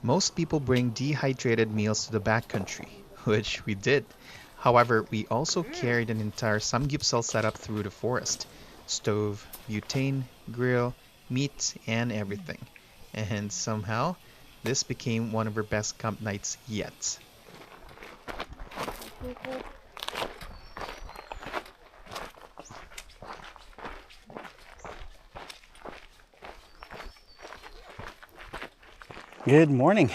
Most people bring dehydrated meals to the backcountry, which we did. However, we also carried an entire samgyeopsal setup through the forest. Stove, butane, grill, meat, and everything. And somehow, this became one of our best camp nights yet. Good morning,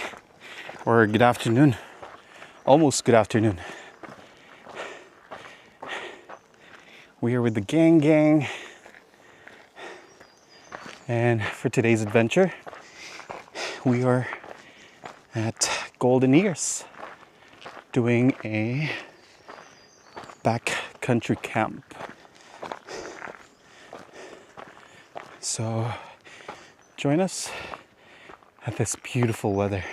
or good afternoon, almost good afternoon. We are with the gang, and for today's adventure, we are at Golden Ears doing a backcountry camp. So join us at this beautiful weather.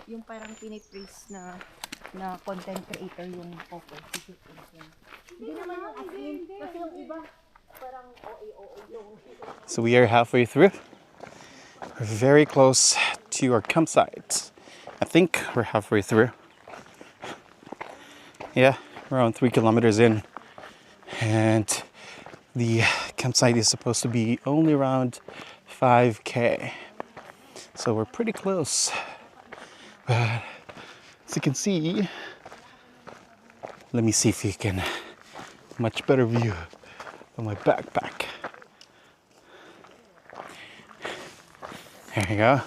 Yung parang pinipraise na content creator yung focus. Hindi naman yung asin. Kasi yung iba, parang yung... So we are halfway through. We're very close to our campsite. I think we're halfway through. Yeah, we're around 3 kilometers in. And the campsite is supposed to be only around 5K. So we're pretty close. But as you can see, let me see if you can, much better view of my backpack. There you go.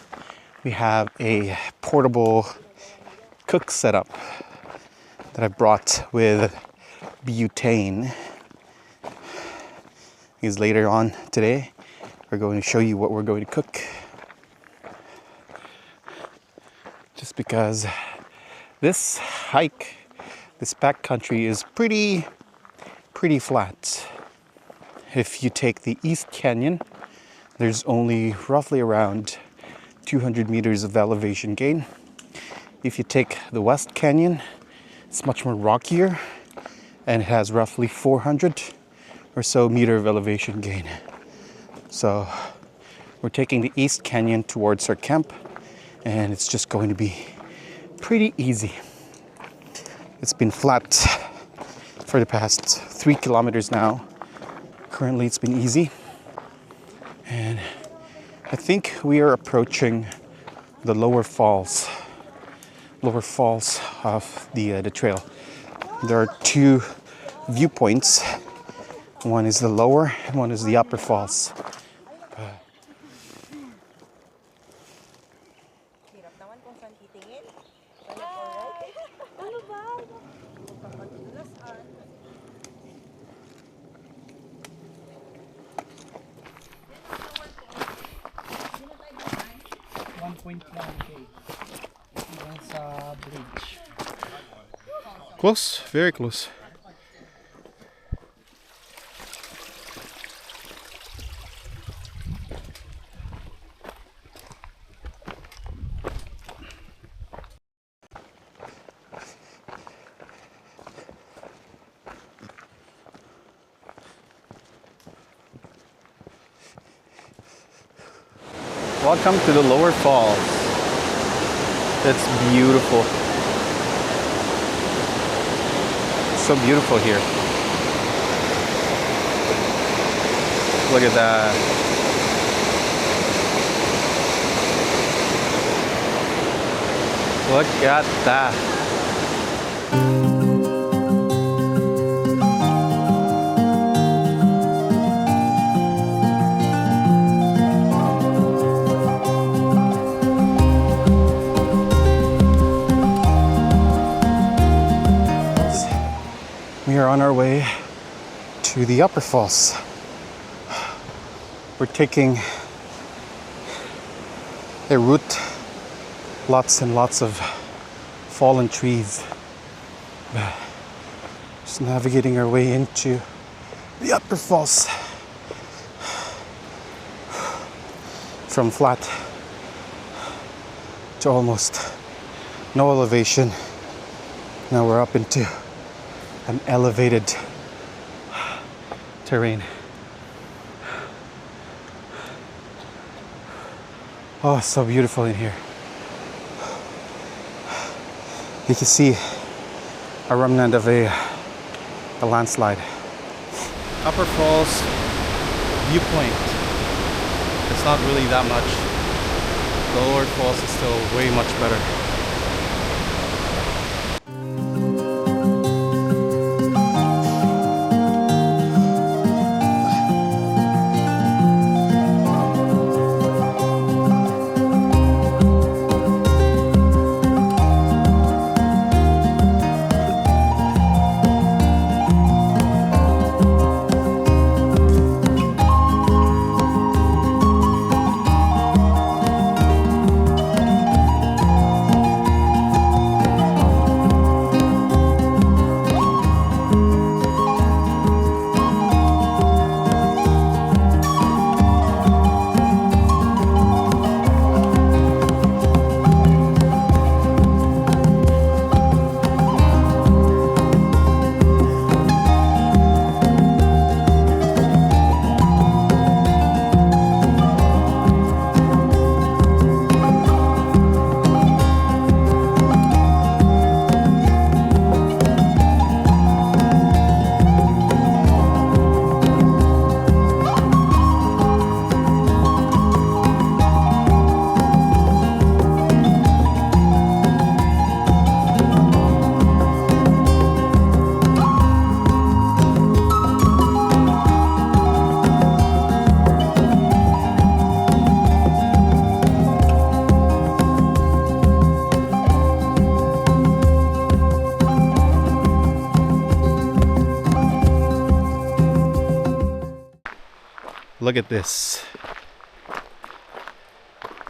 We have a portable cook setup that I brought with butane. Because later on today, we're going to show you what we're going to cook. Just because this hike, this backcountry is pretty flat. If you take the East Canyon, there's only roughly around 200 meters of elevation gain. If you take the West Canyon, it's much more rockier and it has roughly 400 or so meter of elevation gain. So we're taking the East Canyon towards our camp, and it's just going to be pretty easy. It's been flat for the past 3 kilometers now. Currently it's been easy. And I think we are approaching the lower falls of the trail. There are 2 viewpoints. One is the lower and one is the upper falls. Close, very close. Welcome to the lower falls. It's beautiful. It's so beautiful here. Look at that. Look at that. We are on our way to the upper falls. We're taking a route, lots and lots of fallen trees. Just navigating our way into the upper falls. from flat to almost no elevation. Now we're up into an elevated terrain. Oh, it's so beautiful in here. You can see a remnant of a landslide. Upper Falls viewpoint. It's not really that much. The Lower Falls is still way much better. Look at this.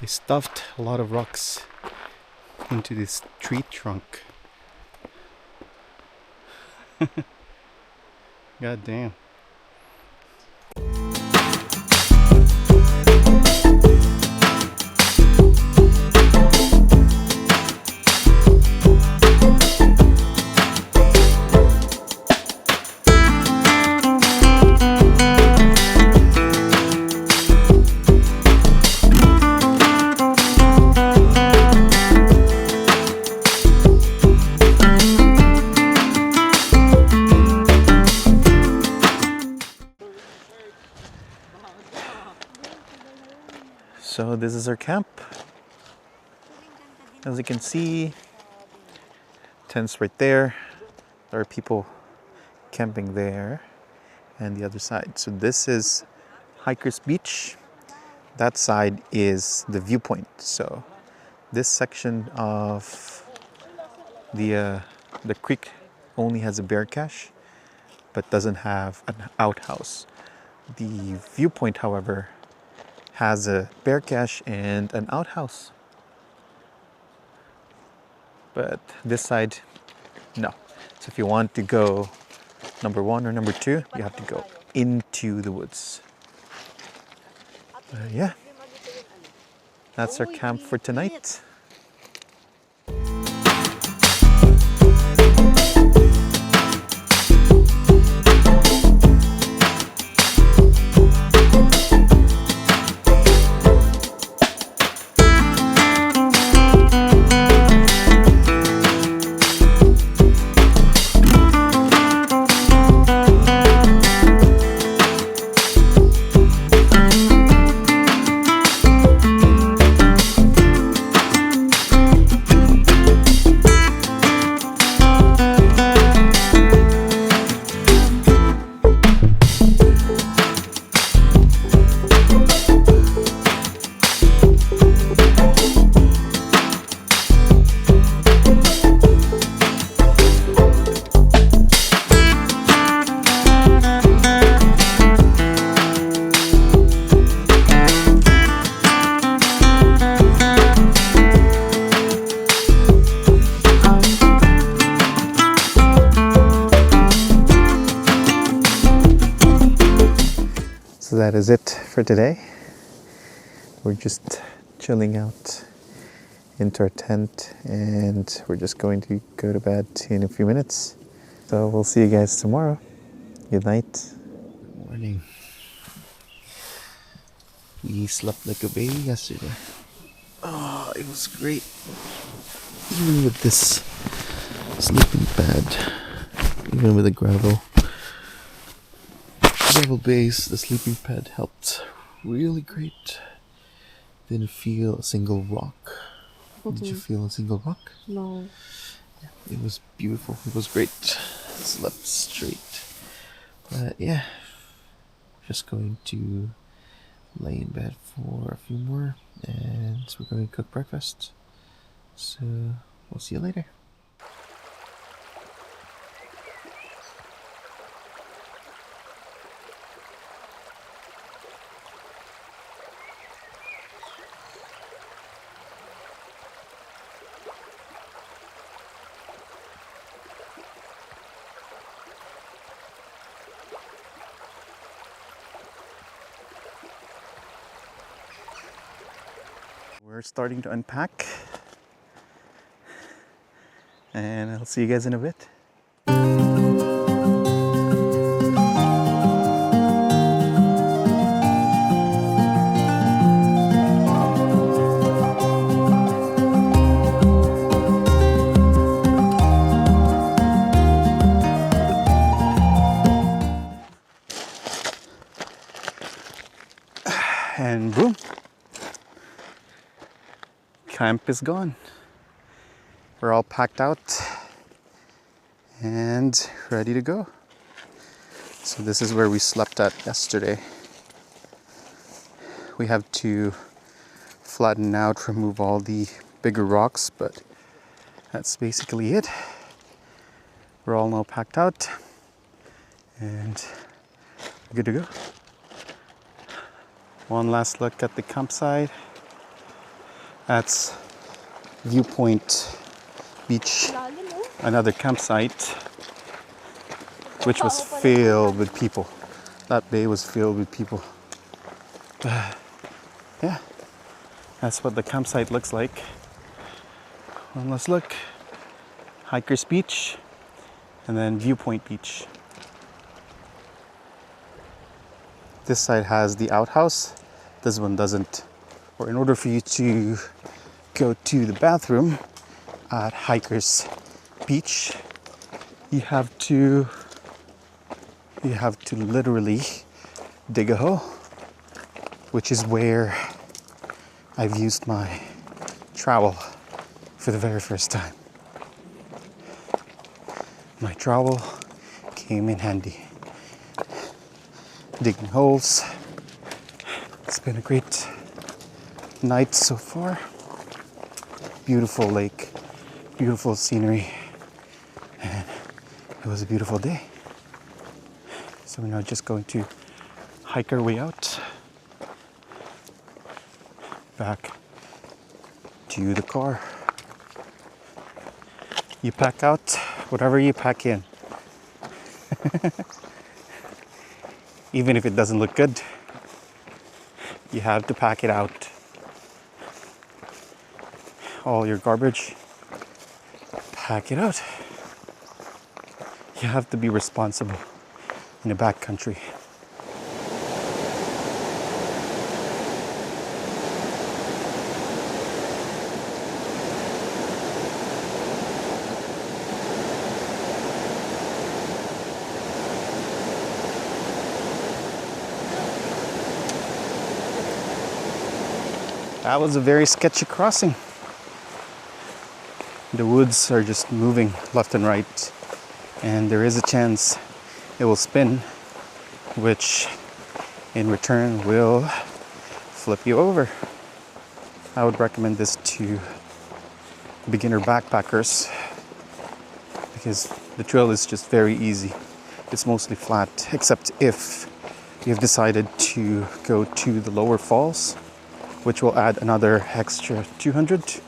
They stuffed a lot of rocks into this tree trunk. God damn. So this is our camp. As you can see, tents right there. There are people camping there and the other side. So this is Hikers Beach. That side is the viewpoint. So this section of the creek only has a bear cache, but doesn't have an outhouse. The viewpoint, however, has a bear cache and an outhouse. But this side, no. So if you want to go number 1 or number 2, you have to go into the woods. Yeah, that's our camp for tonight. So that is it for today. We're just chilling out into our tent and we're just going to go to bed in a few minutes. So we'll see you guys tomorrow. Good night. Good morning. We slept like a baby yesterday. Oh, it was great. Even with this sleeping pad, even with the gravel base, the sleeping pad helped really great. Didn't feel a single rock. Did you feel a single rock? No. It was beautiful. It was great. Slept straight. But yeah, just going to lay in bed for a few more and we're going to cook breakfast. So we'll see you later. We're starting to unpack and I'll see you guys in a bit. And boom, camp is gone. We're all packed out and ready to go. So this is where we slept at yesterday. We have to flatten out, remove all the bigger rocks, but that's basically it. We're all now packed out and good to go. One last look at the campsite. That's Viewpoint Beach, another campsite, which was filled with people. That bay was filled with people. Yeah, that's what the campsite looks like. One last look. Hikers Beach, and then Viewpoint Beach. This side has the outhouse, this one doesn't. Or in order for you to go to the bathroom at Hikers Beach, you have to literally dig a hole, which is where I've used my trowel for the very first time. My trowel came in handy. Digging holes. It's been a great night so far. Beautiful lake, beautiful scenery, and it was a beautiful day. So we're now just going to hike our way out back to the car. You pack out whatever you pack in. Even if it doesn't look good, you have to pack it out. All your garbage, pack it out. You have to be responsible in the backcountry. That was a very sketchy crossing. The woods are just moving left and right, and there is a chance it will spin, which in return will flip you over. I would recommend this to beginner backpackers because the trail is just very easy. It's mostly flat, except if you've decided to go to the lower falls, which will add another extra 200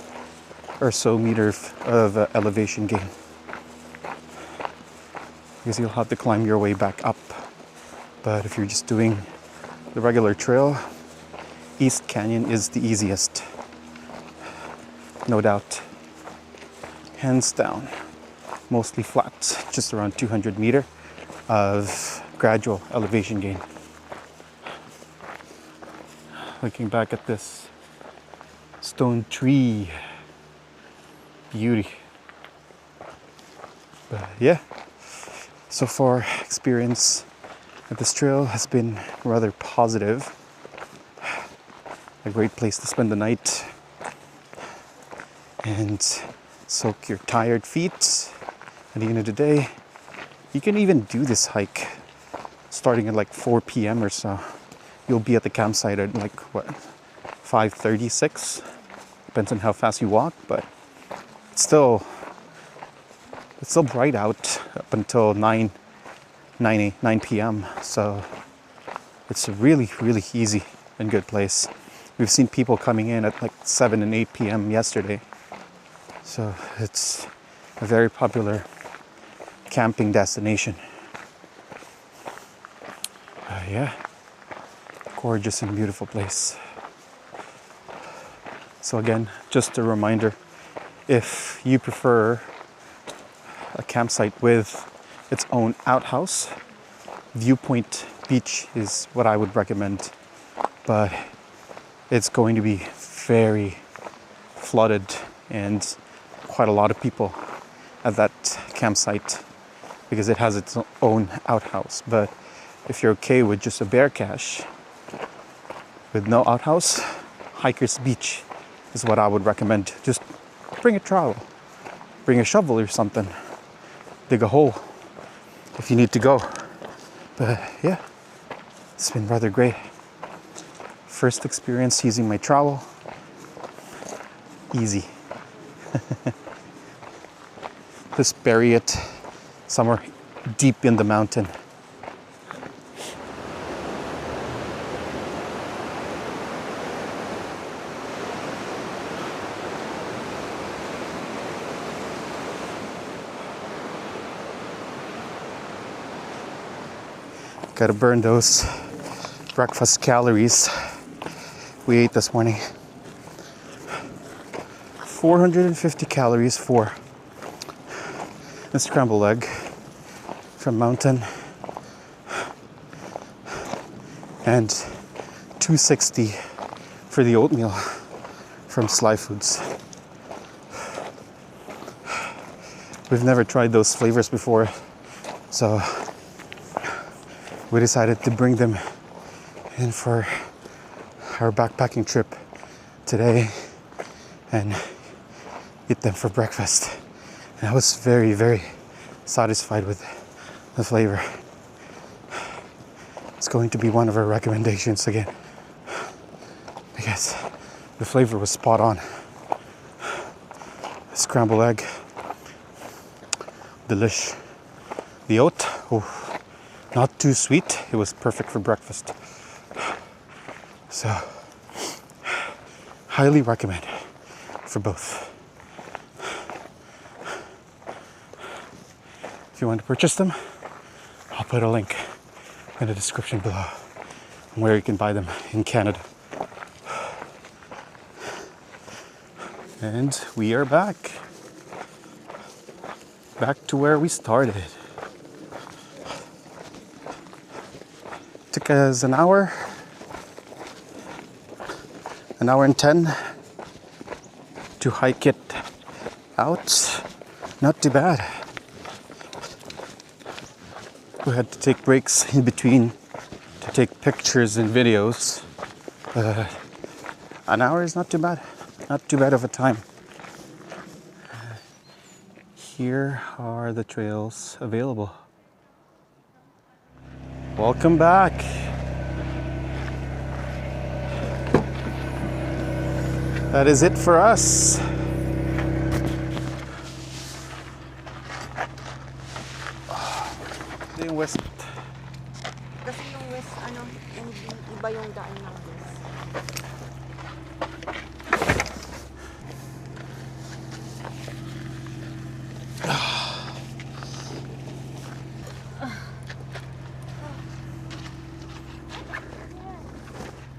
or so meters of elevation gain. Because you'll have to climb your way back up. But if you're just doing the regular trail, East Canyon is the easiest, no doubt, hands down. Mostly flat, just around 200 meter of gradual elevation gain. Looking back at this stone tree, beauty. But yeah, so far experience at this trail has been rather positive. A great place to spend the night and soak your tired feet. At the end of the day, you can even do this hike starting at like 4 p.m. or so. You'll be at the campsite at like what, 5:36. Depends on how fast you walk, but it's still bright out up until 9 p.m. So it's a really, really easy and good place. We've seen people coming in at like 7 and 8 p.m. yesterday. So it's a very popular camping destination. Yeah, gorgeous and beautiful place. So again, just a reminder, if you prefer a campsite with its own outhouse, Viewpoint Beach is what I would recommend. But it's going to be very flooded and quite a lot of people at that campsite because it has its own outhouse. But if you're okay with just a bare cache with no outhouse, Hiker's Beach is what I would recommend. Just bring a trowel, bring a shovel or something, dig a hole if you need to go. But yeah, it's been rather great. First experience using my trowel, easy. Just bury it somewhere deep in the mountain. Gotta burn those breakfast calories we ate this morning. 450 calories for a scrambled egg from Mountain and 260 for the oatmeal from Sly Foods. We've never tried those flavors before, so we decided to bring them in for our backpacking trip today and eat them for breakfast. And I was very, very satisfied with the flavor. It's going to be one of our recommendations again because the flavor was spot on. Scrambled egg, delish. The oat, oh, not too sweet. It was perfect for breakfast. So, highly recommend for both. If you want to purchase them, I'll put a link in the description below on where you can buy them in Canada. And we are back to where we started. Took us an hour and 10 to hike it out. Not too bad. We had to take breaks in between to take pictures and videos. An hour is not too bad. Not too bad of a time. Here are the trails available. Welcome back. That is it for us. Yung west. Kasi yung west, hindi iba yung daan ng west.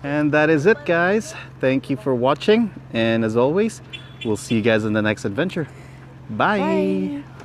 And that is it, guys. Thank you for watching. And as always, we'll see you guys in the next adventure. Bye. Bye!